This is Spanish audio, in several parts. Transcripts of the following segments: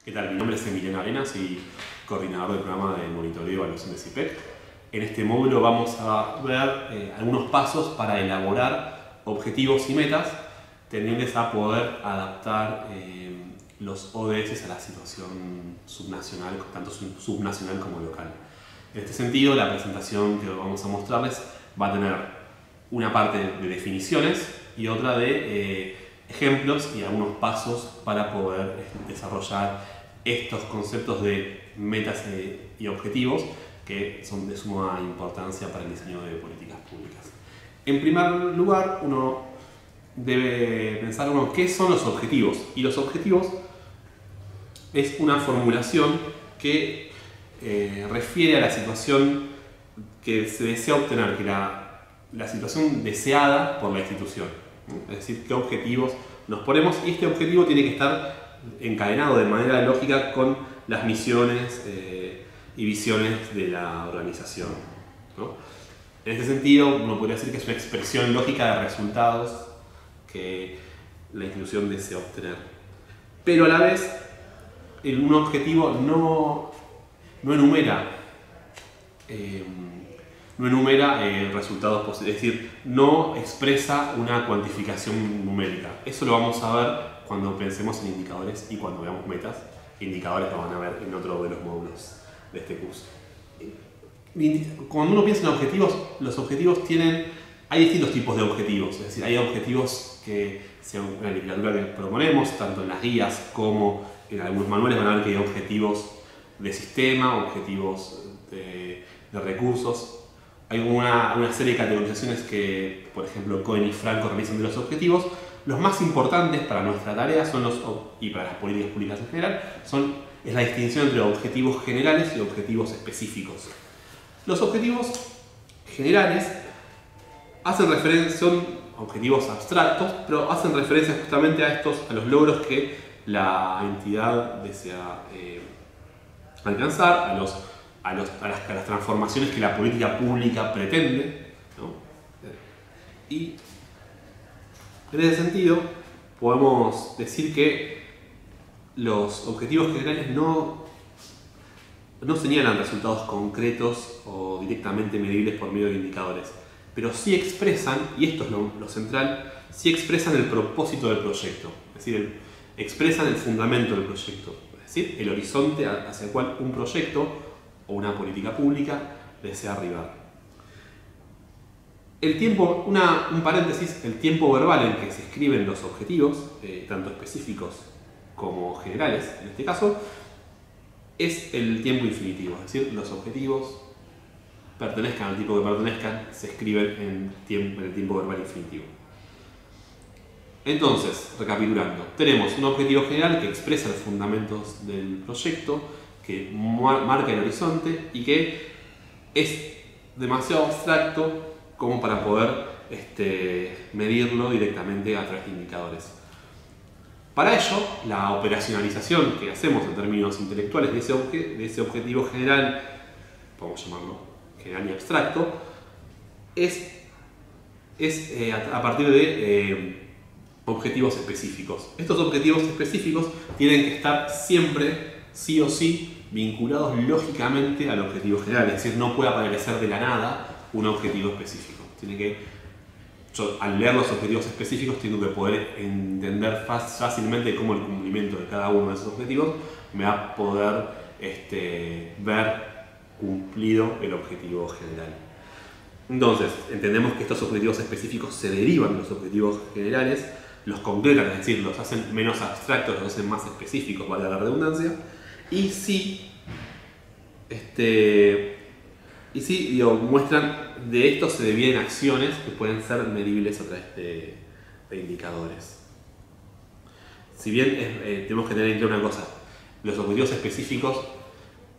¿Qué tal? Mi nombre es Emiliano Arenas y coordinador del programa de monitoreo y evaluación de CIPEC. En este módulo vamos a ver algunos pasos para elaborar objetivos y metas tendientes a poder adaptar los ODS a la situación subnacional, tanto subnacional como local. En este sentido, la presentación que vamos a mostrarles va a tener una parte de definiciones y otra de ejemplos y algunos pasos para poder desarrollar estos conceptos de metas y objetivos que son de suma importancia para el diseño de políticas públicas. En primer lugar, uno debe pensar qué son los objetivos. Y los objetivos es una formulación que refiere a la situación que se desea obtener, que la situación deseada por la institución, ¿no? Es decir, qué objetivos nos ponemos, y este objetivo tiene que estar encadenado de manera lógica con las misiones y visiones de la organización, ¿no? En este sentido, uno podría decir que es una expresión lógica de resultados que la institución desea obtener. Pero a la vez, un objetivo no enumera resultados posibles, es decir, no expresa una cuantificación numérica. Eso lo vamos a ver cuando pensemos en indicadores y cuando veamos metas. Indicadores lo van a ver en otro de los módulos de este curso. Cuando uno piensa en objetivos, los objetivos hay distintos tipos de objetivos, es decir, hay objetivos que, según la literatura que proponemos, tanto en las guías como en algunos manuales, van a ver que hay objetivos de sistema, objetivos de recursos. Hay una serie de categorizaciones que, por ejemplo, Cohen y Franco realizan de los objetivos. Los más importantes para nuestra tarea y para las políticas públicas en general es la distinción entre objetivos generales y objetivos específicos. Los objetivos generales son objetivos abstractos, pero hacen referencia justamente a los logros que la entidad desea alcanzar, a las transformaciones que la política pública pretende, ¿no? Y en ese sentido podemos decir que los objetivos generales no señalan resultados concretos o directamente medibles por medio de indicadores, pero sí expresan, y esto es lo central, sí expresan el propósito del proyecto, es decir, expresan el fundamento del proyecto, es decir, el horizonte hacia el cual un proyecto o una política pública desea arribar. Un paréntesis, el tiempo verbal en que se escriben los objetivos, tanto específicos como generales, en este caso, es el tiempo infinitivo, es decir, los objetivos pertenezcan al tipo que pertenezcan, se escriben en el tiempo verbal infinitivo. Entonces, recapitulando, tenemos un objetivo general que expresa los fundamentos del proyecto, que marca el horizonte y que es demasiado abstracto como para poder medirlo directamente a través de indicadores. Para ello, la operacionalización que hacemos en términos intelectuales de ese objetivo general, podemos llamarlo general y abstracto, es a partir de objetivos específicos. Estos objetivos específicos tienen que estar siempre, sí o sí, vinculados lógicamente al objetivo general, es decir, no puede aparecer de la nada un objetivo específico. Yo, al leer los objetivos específicos, tengo que poder entender fácilmente cómo el cumplimiento de cada uno de esos objetivos me va a poder ver cumplido el objetivo general. Entonces, entendemos que estos objetivos específicos se derivan de los objetivos generales, los concretan, es decir, los hacen menos abstractos, los hacen más específicos, vale la redundancia, y sí, muestran, de esto se devienen acciones que pueden ser medibles a través de indicadores. Si bien tenemos que tener en cuenta una cosa, los objetivos específicos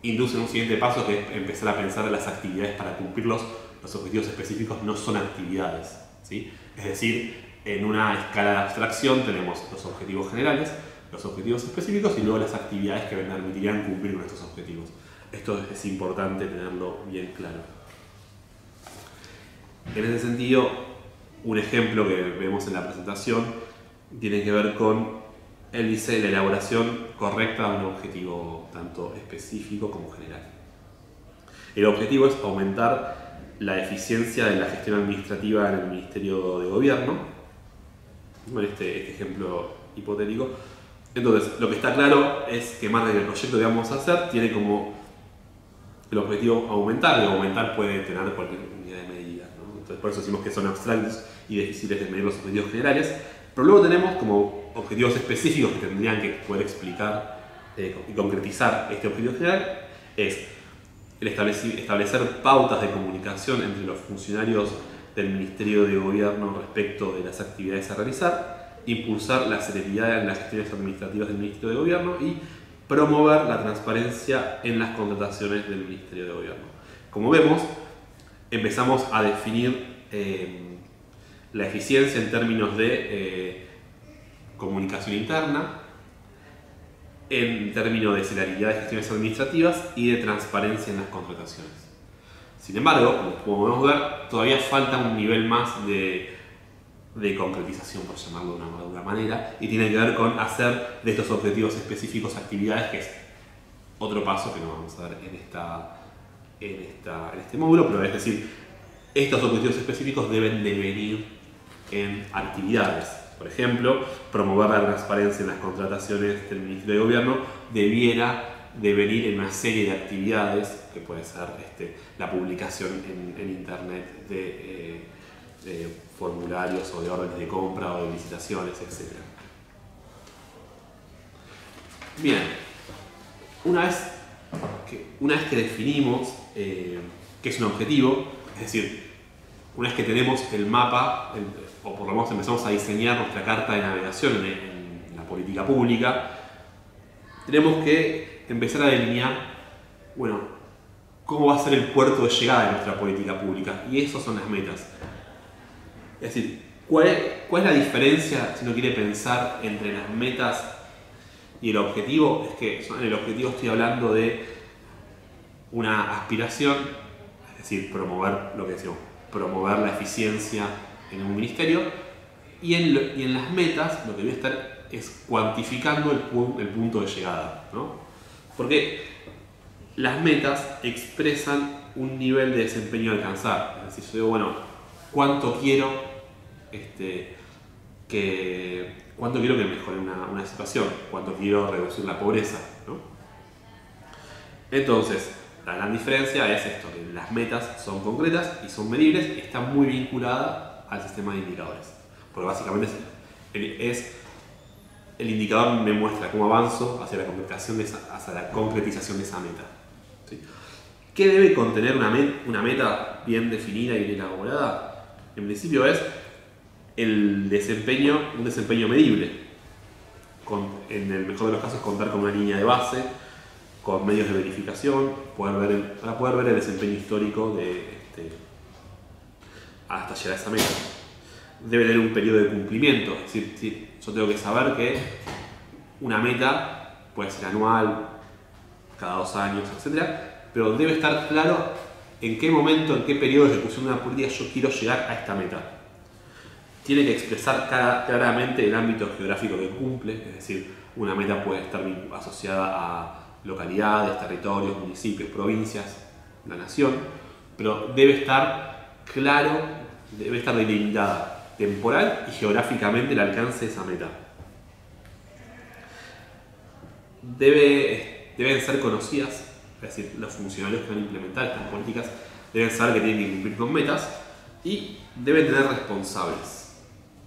inducen un siguiente paso, que es empezar a pensar en las actividades para cumplirlos. Los objetivos específicos no son actividades, ¿sí? Es decir, en una escala de abstracción tenemos los objetivos generales, los objetivos específicos y luego las actividades que permitirían cumplir con estos objetivos. Esto es importante tenerlo bien claro. En ese sentido, un ejemplo que vemos en la presentación tiene que ver con él dice la elaboración correcta de un objetivo tanto específico como general. El objetivo es aumentar la eficiencia de la gestión administrativa en el Ministerio de Gobierno, en este ejemplo hipotético. Entonces, lo que está claro es que más allá del proyecto que vamos a hacer tiene como el objetivo aumentar, y aumentar puede tener cualquier unidad de medida, ¿no? Entonces, por eso decimos que son abstractos y difíciles de medir los objetivos generales, pero luego tenemos como objetivos específicos que tendrían que poder explicar y concretizar este objetivo general. Es el establecer pautas de comunicación entre los funcionarios del Ministerio de Gobierno respecto de las actividades a realizar, impulsar la celeridad en las gestiones administrativas del Ministerio de Gobierno y promover la transparencia en las contrataciones del Ministerio de Gobierno. Como vemos, empezamos a definir la eficiencia en términos de comunicación interna, en términos de celeridad de gestiones administrativas y de transparencia en las contrataciones. Sin embargo, como podemos ver, todavía falta un nivel más de concretización, por llamarlo de alguna manera, y tiene que ver con hacer de estos objetivos específicos actividades, que es otro paso que no vamos a ver en este módulo, pero es decir, estos objetivos específicos deben devenir en actividades. Por ejemplo, promover la transparencia en las contrataciones del Ministerio de Gobierno debiera devenir en una serie de actividades, que puede ser la publicación en internet de formularios o de órdenes de compra o de licitaciones, etc. Bien, una vez que definimos qué es un objetivo, es decir, una vez que tenemos el mapa, o por lo menos empezamos a diseñar nuestra carta de navegación en la política pública, tenemos que empezar a delinear, bueno, cómo va a ser el puerto de llegada de nuestra política pública, y esas son las metas. Es decir, ¿cuál es la diferencia, si uno quiere pensar, entre las metas y el objetivo? Es que en el objetivo estoy hablando de una aspiración, es decir, promover lo que decimos, promover la eficiencia en un ministerio, y en las metas lo que voy a estar es cuantificando el punto de llegada, ¿no? Porque las metas expresan un nivel de desempeño a alcanzar. Es decir, yo digo, bueno, ¿cuánto quiero que mejore una situación? ¿Cuánto quiero reducir la pobreza, ¿no? Entonces, la gran diferencia es esto, que las metas son concretas y son medibles y están muy vinculadas al sistema de indicadores. Porque básicamente el indicador me muestra cómo avanzo hacia la concretización de esa meta, ¿sí? ¿Qué debe contener una meta bien definida y bien elaborada? En principio es un desempeño medible. En el mejor de los casos, contar con una línea de base, con medios de verificación, para poder ver el desempeño histórico hasta llegar a esa meta. Debe tener un periodo de cumplimiento, es decir, yo tengo que saber que una meta puede ser anual, cada 2 años, etc. Pero debe estar claro en qué momento, en qué periodo de ejecución de una política yo quiero llegar a esta meta. Tiene que expresar claramente el ámbito geográfico que cumple, es decir, una meta puede estar asociada a localidades, territorios, municipios, provincias, la nación, pero debe estar claro, debe estar delimitada temporal y geográficamente el alcance de esa meta. Deben ser conocidas, es decir, los funcionarios que van a implementar estas políticas deben saber que tienen que cumplir con metas y deben tener responsables.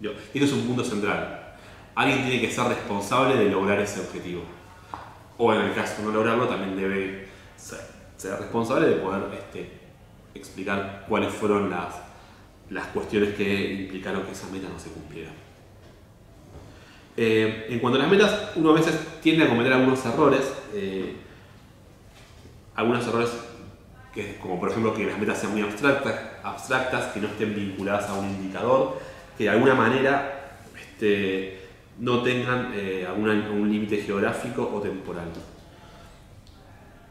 Y esto es un punto central. Alguien tiene que ser responsable de lograr ese objetivo. O en el caso de no lograrlo, también debe ser responsable de poder explicar cuáles fueron las cuestiones que implicaron que esa meta no se cumpliera. En cuanto a las metas, uno a veces tiende a cometer algunos errores como por ejemplo que las metas sean muy abstractas, que no estén vinculadas a un indicador, que de alguna manera no tengan un límite geográfico o temporal.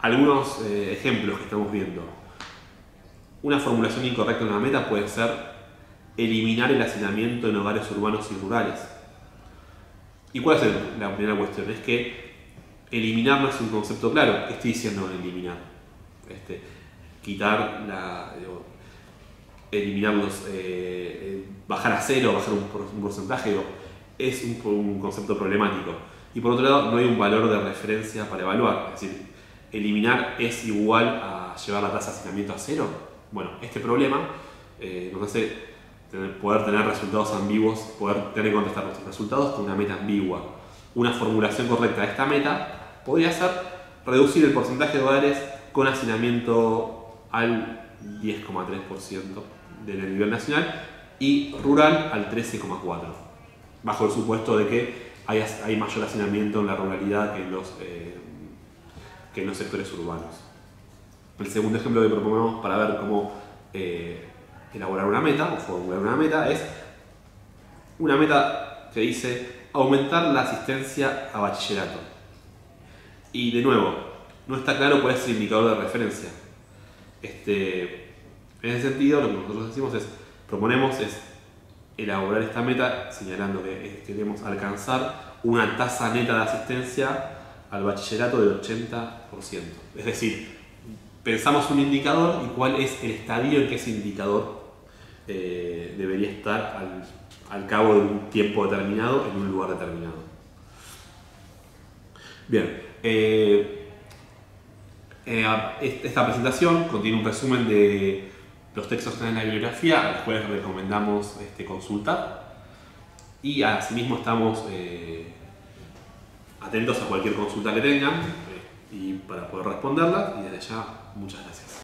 Algunos ejemplos que estamos viendo. Una formulación incorrecta de una meta puede ser eliminar el hacinamiento en hogares urbanos y rurales. ¿Y cuál es la primera cuestión? Es que eliminar no es un concepto claro. ¿Qué estoy diciendo con eliminar? Quitar eliminar bajar a cero, bajar un porcentaje, es un concepto problemático. Y por otro lado, no hay un valor de referencia para evaluar. Es decir, eliminar es igual a llevar la tasa de hacinamiento a cero. Bueno, este problema nos hace poder tener resultados ambiguos, poder tener que contestar nuestros resultados con una meta ambigua. Una formulación correcta de esta meta podría ser reducir el porcentaje de hogares con hacinamiento al 10,3% del nivel nacional y rural al 13,4%, bajo el supuesto de que hay mayor hacinamiento en la ruralidad que en los sectores urbanos. El segundo ejemplo que proponemos para ver cómo elaborar una meta o formular una meta es una meta que dice aumentar la asistencia a bachillerato. Y de nuevo, no está claro cuál es el indicador de referencia. En ese sentido, lo que nosotros proponemos es elaborar esta meta señalando que queremos alcanzar una tasa neta de asistencia al bachillerato del 80%. Es decir, pensamos un indicador y cuál es el estadio en que ese indicador debería estar al cabo de un tiempo determinado en un lugar determinado. Bien, esta presentación contiene un resumen de los textos que están en la bibliografía, a los cuales recomendamos consultar, y asimismo estamos atentos a cualquier consulta que tengan y para poder responderla, y desde ya muchas gracias.